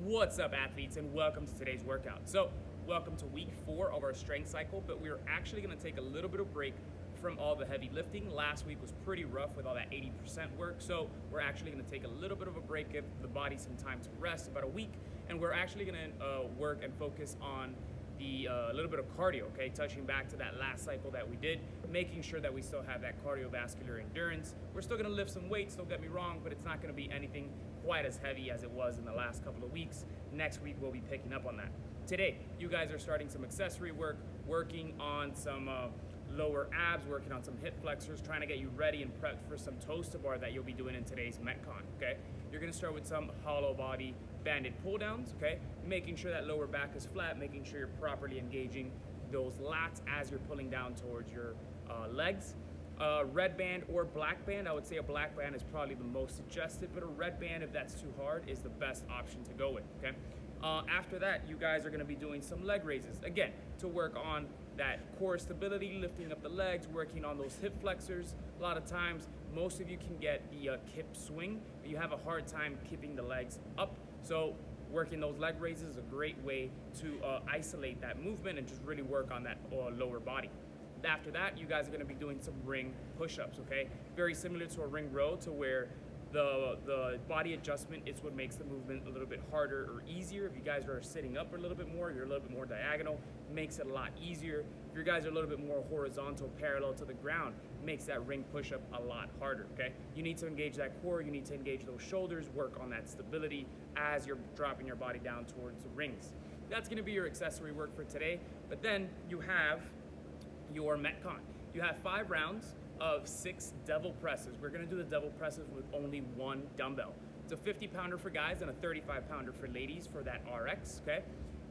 What's up, athletes, and welcome to today's workout. So, welcome to week 4 of our strength cycle, but we're actually going to take a little bit of break from all the heavy lifting. Last week was pretty rough with all that 80% work, so we're actually going to take a little bit of a break, give the body some time to rest, about a week, and we're actually going to work and focus on the little bit of cardio, okay? Touching back to that last cycle that we did, making sure that we still have that cardiovascular endurance. We're still gonna lift some weights, don't get me wrong, but it's not gonna be anything quite as heavy as it was in the last couple of weeks. Next week, we'll be picking up on that. Today, you guys are starting some accessory work, working on some lower abs, working on some hip flexors, trying to get you ready and prepped for some toes to bar that you'll be doing in today's Metcon, okay? You're gonna start with some hollow body banded pull downs, okay? Making sure that lower back is flat, making sure you're properly engaging those lats as you're pulling down towards your legs. Red band or black band, I would say a black band is probably the most suggested, but a red band, if that's too hard, is the best option to go with, okay? After that, you guys are gonna be doing some leg raises, again, to work on that core stability, lifting up the legs, working on those hip flexors. A lot of times, most of you can get the kip swing, but you have a hard time keeping the legs up. So working those leg raises is a great way to isolate that movement and just really work on that lower body. After that, you guys are gonna be doing some ring push-ups, okay? Very similar to a ring row, to where the body adjustment is what makes the movement a little bit harder or easier. If you guys are sitting up a little bit more, you're a little bit more diagonal, makes it a lot easier. If you guys are a little bit more horizontal, parallel to the ground, makes that ring push-up a lot harder, okay? You need to engage that core, you need to engage those shoulders, work on that stability as you're dropping your body down towards the rings. That's gonna be your accessory work for today, but then you have your Metcon. You have 5 rounds of 6 devil presses. We're gonna do the devil presses with only 1 dumbbell. It's a 50-pounder for guys and a 35-pounder for ladies for that RX, okay?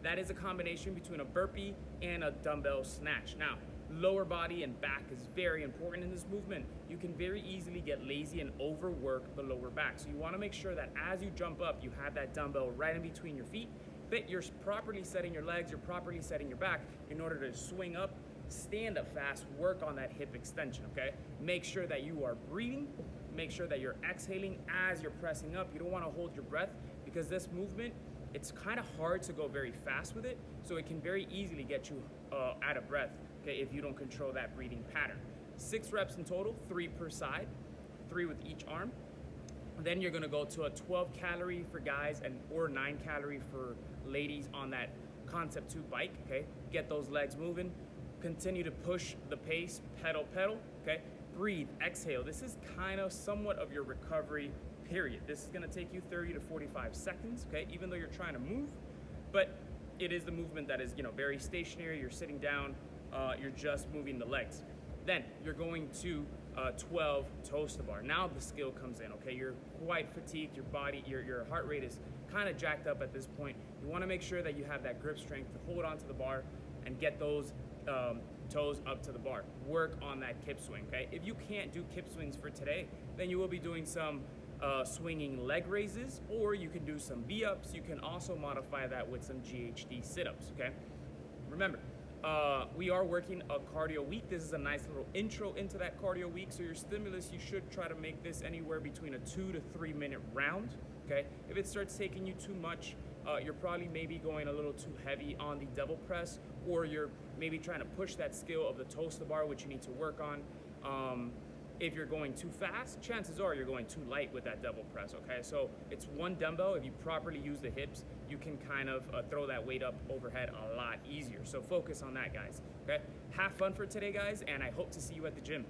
That is a combination between a burpee and a dumbbell snatch. Now, lower body and back is very important in this movement. You can very easily get lazy and overwork the lower back. So you wanna make sure that as you jump up, you have that dumbbell right in between your feet, but you're properly setting your legs, you're properly setting your back in order to swing up, stand up fast, work on that hip extension, okay? Make sure that you are breathing, make sure that you're exhaling as you're pressing up. You don't wanna hold your breath, because this movement, it's kind of hard to go very fast with it, so it can very easily get you out of breath, okay, if you don't control that breathing pattern. 6 reps in total, 3 per side, 3 with each arm. Then you're gonna go to a 12 calorie for guys or 9 calorie for ladies on that Concept 2 bike, okay? Get those legs moving. Continue to push the pace, pedal, okay? Breathe, exhale. This is kind of somewhat of your recovery period. This is gonna take you 30 to 45 seconds, okay? Even though you're trying to move, but it is the movement that is, very stationary. You're sitting down, you're just moving the legs. Then you're going to 12 toes to bar. Now the skill comes in, okay? You're quite fatigued, your body, your heart rate is kind of jacked up at this point. You wanna make sure that you have that grip strength to hold onto the bar and get those toes up to the bar. Work on that kip swing, okay? If you can't do kip swings for today, then you will be doing some swinging leg raises, or you can do some V-ups. You can also modify that with some GHD sit-ups, okay? Remember, we are working a cardio week. This is a nice little intro into that cardio week. So your stimulus, you should try to make this anywhere between a 2 to 3 minute round, okay? If it starts taking you too much, you're probably maybe going a little too heavy on the double press, or you're maybe trying to push that skill of the toes to bar, which you need to work on. If you're going too fast, chances are you're going too light with that double press, okay? So it's 1 dumbbell. If you properly use the hips, you can kind of throw that weight up overhead a lot easier. So focus on that, guys, okay? Have fun for today, guys, and I hope to see you at the gym.